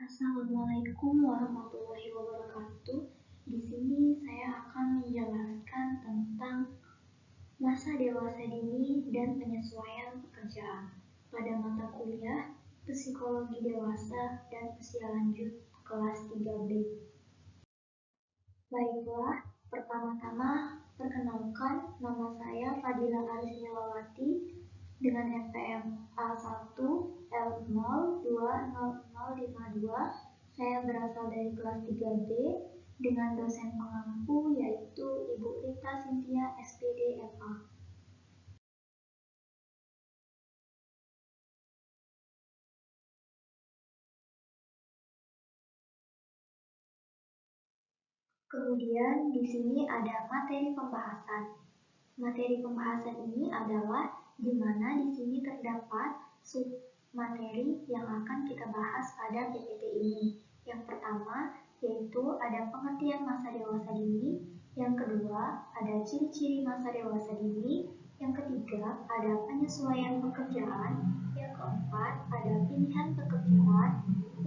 Assalamualaikum warahmatullahi wabarakatuh. Di sini saya akan menjelaskan tentang masa dewasa dini dan penyesuaian pekerjaan pada mata kuliah Psikologi Dewasa dan Usia Lanjut kelas 3B. Baiklah, pertama-tama perkenalkan, nama saya Fadila Arismilawati dengan NPM A1L020052. Saya berasal dari kelas 3B dengan dosen pengampu yaitu Ibu Rita Cynthia SPD FA. Kemudian di sini ada materi pembahasan. Materi pembahasan ini adalah di mana di sini terdapat sub materi yang akan kita bahas pada PPT ini. Yang pertama yaitu ada pengertian masa dewasa dini, yang kedua ada ciri-ciri masa dewasa dini, yang ketiga ada penyesuaian pekerjaan, yang keempat ada pilihan pekerjaan,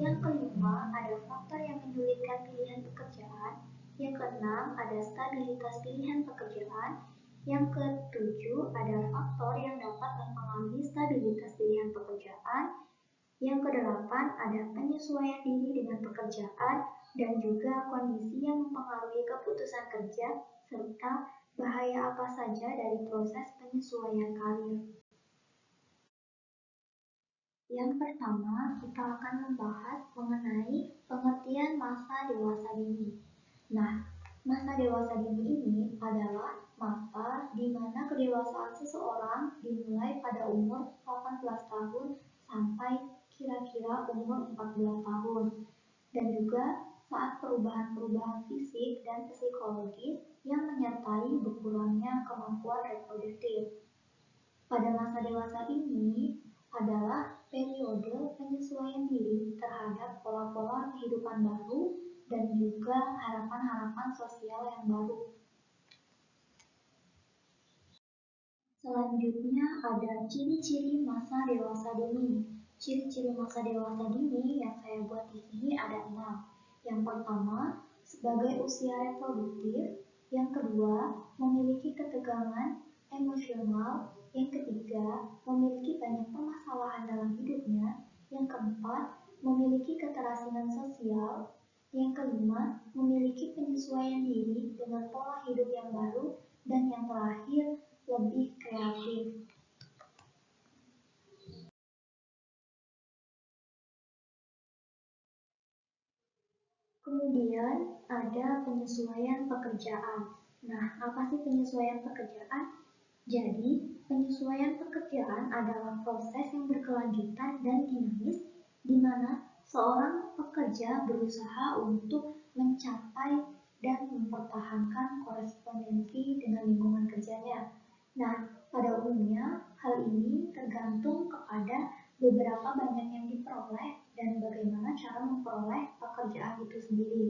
yang kelima ada faktor yang menyulitkan pilihan pekerjaan, yang keenam ada stabilitas pilihan pekerjaan, yang ketujuh ada faktor yang dapat mempengaruhi stabilitas pilihan pekerjaan, yang kedelapan ada penyesuaian diri dengan pekerjaan dan juga kondisi yang mempengaruhi keputusan kerja serta bahaya apa saja dari proses penyesuaian karir. Yang pertama, kita akan membahas mengenai pengertian masa dewasa dini. Nah, masa dewasa dini ini adalah masa di mana kedewasaan seseorang dimulai pada umur 18 tahun sampai kira-kira umur 14 tahun. Dan juga saat perubahan-perubahan fisik dan psikologis yang menyertai berkurangnya kemampuan reproduktif. Pada masa dewasa ini adalah periode penyesuaian diri terhadap pola-pola kehidupan baru dan juga harapan-harapan sosial yang baru. Selanjutnya ada ciri-ciri masa dewasa dini. Ciri-ciri masa dewasa dini yang saya buat di sini ada 6. Yang pertama, sebagai usia reproduktif. Yang kedua, memiliki ketegangan emosional. Yang ketiga, memiliki banyak permasalahan dalam hidupnya. Yang keempat, memiliki keterasingan sosial. Yang kelima, memiliki penyesuaian diri dengan pola hidup yang baru. Dan yang terakhir, lebih kreatif. Kemudian ada penyesuaian pekerjaan. Nah, apa sih penyesuaian pekerjaan? Jadi, penyesuaian pekerjaan adalah proses yang berkelanjutan dan dinamis di mana seorang pekerja berusaha untuk mencapai dan mempertahankan korespondensi dengan lingkungan kerjanya. Nah, pada umumnya hal ini tergantung kepada beberapa banyak yang diperoleh dan bagaimana cara memperoleh pekerjaan itu sendiri.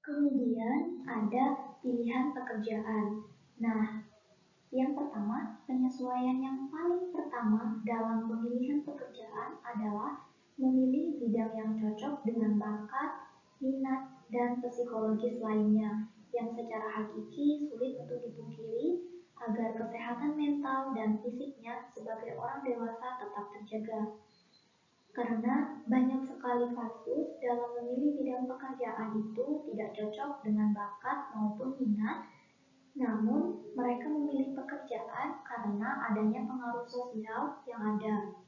Kemudian ada pilihan pekerjaan. Nah, yang pertama, penyesuaian yang paling pertama dalam pemilihan pekerjaan adalah memilih bidang yang cocok dengan bakat, minat, dan psikologis lainnya yang secara hakiki sulit untuk dipungkiri agar kesehatan mental dan fisiknya sebagai orang dewasa tetap terjaga. Karena banyak sekali kasus dalam memilih bidang pekerjaan itu tidak cocok dengan bakat maupun minat, namun mereka memilih pekerjaan karena adanya pengaruh sosial yang ada.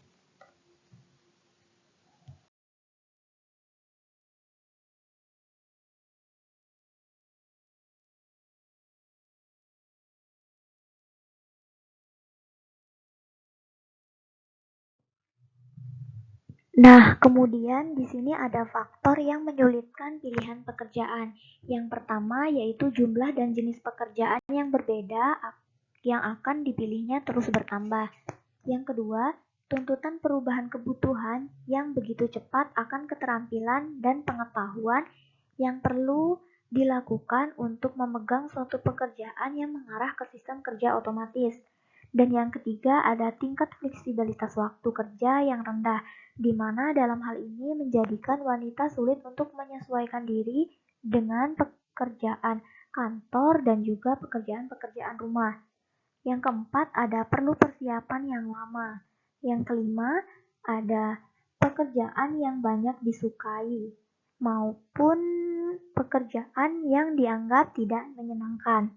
Nah, kemudian di sini ada faktor yang menyulitkan pilihan pekerjaan. Yang pertama yaitu jumlah dan jenis pekerjaan yang berbeda yang akan dipilihnya terus bertambah. Yang kedua, tuntutan perubahan kebutuhan yang begitu cepat akan keterampilan dan pengetahuan yang perlu dilakukan untuk memegang suatu pekerjaan yang mengarah ke sistem kerja otomatis. Dan yang ketiga ada tingkat fleksibilitas waktu kerja yang rendah, di mana dalam hal ini menjadikan wanita sulit untuk menyesuaikan diri dengan pekerjaan kantor dan juga pekerjaan-pekerjaan rumah. Yang keempat ada perlu persiapan yang lama. Yang kelima ada pekerjaan yang banyak disukai maupun pekerjaan yang dianggap tidak menyenangkan.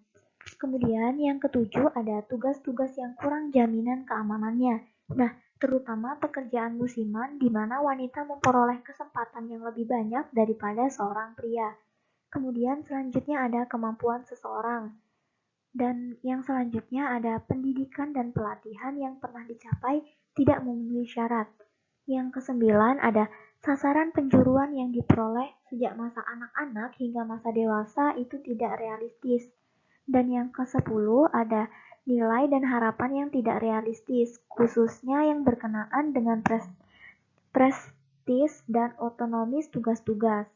Kemudian yang ketujuh ada tugas-tugas yang kurang jaminan keamanannya. Nah, terutama pekerjaan musiman di mana wanita memperoleh kesempatan yang lebih banyak daripada seorang pria. Kemudian selanjutnya ada kemampuan seseorang. Dan yang selanjutnya ada pendidikan dan pelatihan yang pernah dicapai tidak memenuhi syarat. Yang kesembilan ada sasaran penjuruan yang diperoleh sejak masa anak-anak hingga masa dewasa itu tidak realistis. Dan yang ke-10 ada nilai dan harapan yang tidak realistis, khususnya yang berkenaan dengan prestis dan otonomis tugas-tugas.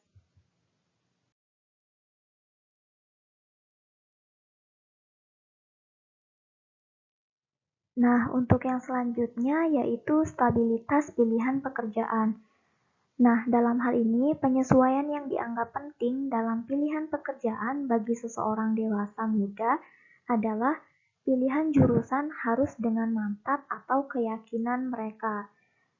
Nah, untuk yang selanjutnya yaitu stabilitas pilihan pekerjaan. Nah, dalam hal ini penyesuaian yang dianggap penting dalam pilihan pekerjaan bagi seseorang dewasa muda adalah pilihan jurusan harus dengan mantap atau keyakinan mereka.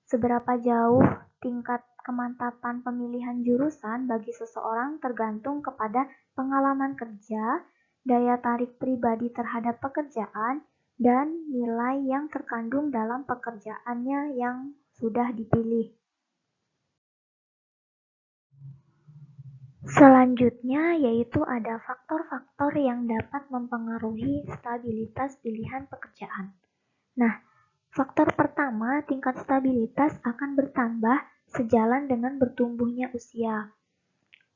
Seberapa jauh tingkat kemantapan pemilihan jurusan bagi seseorang tergantung kepada pengalaman kerja, daya tarik pribadi terhadap pekerjaan, dan nilai yang terkandung dalam pekerjaannya yang sudah dipilih. Selanjutnya yaitu ada faktor-faktor yang dapat mempengaruhi stabilitas pilihan pekerjaan. Nah, faktor pertama, tingkat stabilitas akan bertambah sejalan dengan bertumbuhnya usia.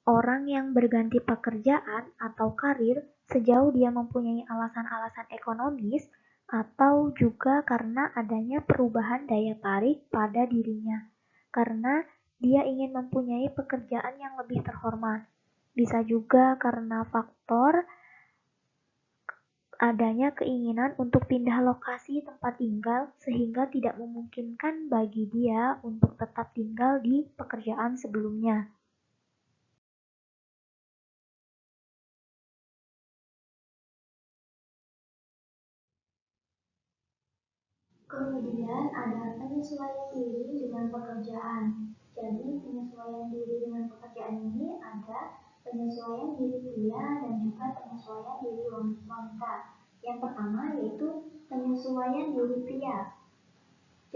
Orang yang berganti pekerjaan atau karir sejauh dia mempunyai alasan-alasan ekonomis atau juga karena adanya perubahan daya tarik pada dirinya. Karena dia ingin mempunyai pekerjaan yang lebih terhormat. Bisa juga karena faktor adanya keinginan untuk pindah lokasi tempat tinggal sehingga tidak memungkinkan bagi dia untuk tetap tinggal di pekerjaan sebelumnya. Kemudian ada penyesuaian diri dengan pekerjaan. Jadi penyesuaian diri dengan pekerjaan ini ada penyesuaian diri pria dan juga penyesuaian diri wanita. Yang pertama yaitu penyesuaian diri pria.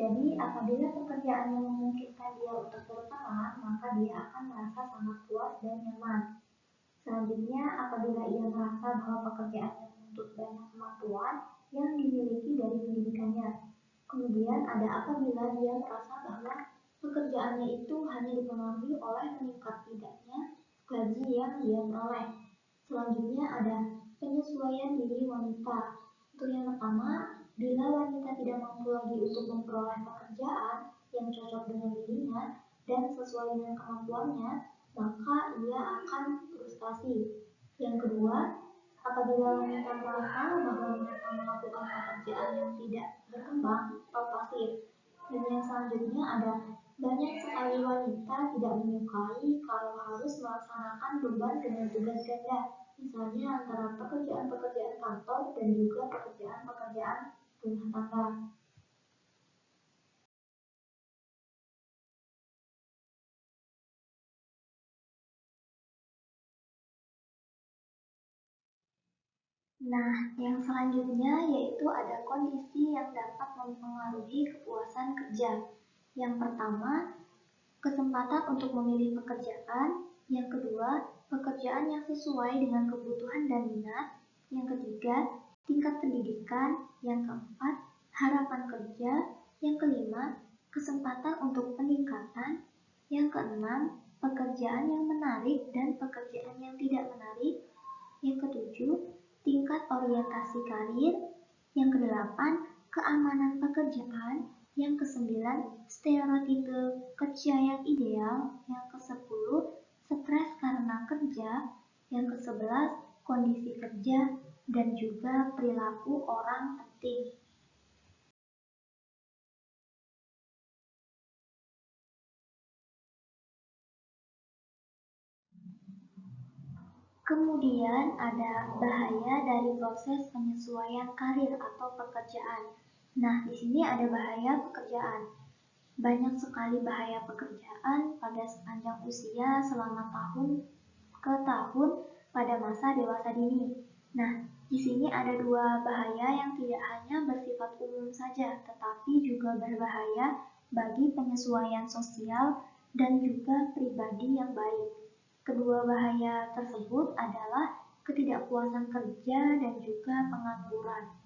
Jadi apabila pekerjaan yang memungkinkan dia untuk berperan, maka dia akan merasa sangat puas dan nyaman. Selanjutnya, apabila ia merasa bahwa pekerjaan yang menuntut banyak kemampuan yang dimiliki dari pendidikannya. Kemudian ada apabila dia merasa bahwa pekerjaannya itu hanya dipengaruhi oleh meningkat tidaknya gaji yang dia peroleh. Selanjutnya ada penyesuaian diri wanita. Untuk yang pertama, bila wanita tidak mampu lagi untuk memperoleh pekerjaan yang cocok dengan dirinya dan sesuai dengan kemampuannya, maka ia akan frustasi. Yang kedua, apabila wanita merasa bahwa mereka melakukan pekerjaan yang tidak berkembang atau pasif. Dan yang selanjutnya ada banyak sekali wanita tidak menyukai kalau harus melaksanakan beban dengan tugas ganda, misalnya antara pekerjaan-pekerjaan kantor dan juga pekerjaan-pekerjaan rumah tangga. Nah, yang selanjutnya yaitu ada kondisi yang dapat mempengaruhi kepuasan kerja. Yang pertama, kesempatan untuk memilih pekerjaan. Yang kedua, pekerjaan yang sesuai dengan kebutuhan dan minat. Yang ketiga, tingkat pendidikan. Yang keempat, harapan kerja. Yang kelima, kesempatan untuk peningkatan. Yang keenam, pekerjaan yang menarik dan pekerjaan yang tidak menarik. Yang ketujuh, tingkat orientasi karir. Yang kedelapan, keamanan pekerjaan. Yang kesembilan, stereotipe kerja yang ideal. Yang kesepuluh, stres karena kerja. Yang kesebelas, kondisi kerja dan juga perilaku orang penting. Kemudian ada bahaya dari proses penyesuaian karir atau pekerjaan. Nah, di sini ada bahaya pekerjaan. Banyak sekali bahaya pekerjaan pada sepanjang usia selama tahun ke tahun pada masa dewasa dini. Nah, di sini ada dua bahaya yang tidak hanya bersifat umum saja, tetapi juga berbahaya bagi penyesuaian sosial dan juga pribadi yang baik. Kedua bahaya tersebut adalah ketidakpuasan kerja dan juga pengangguran.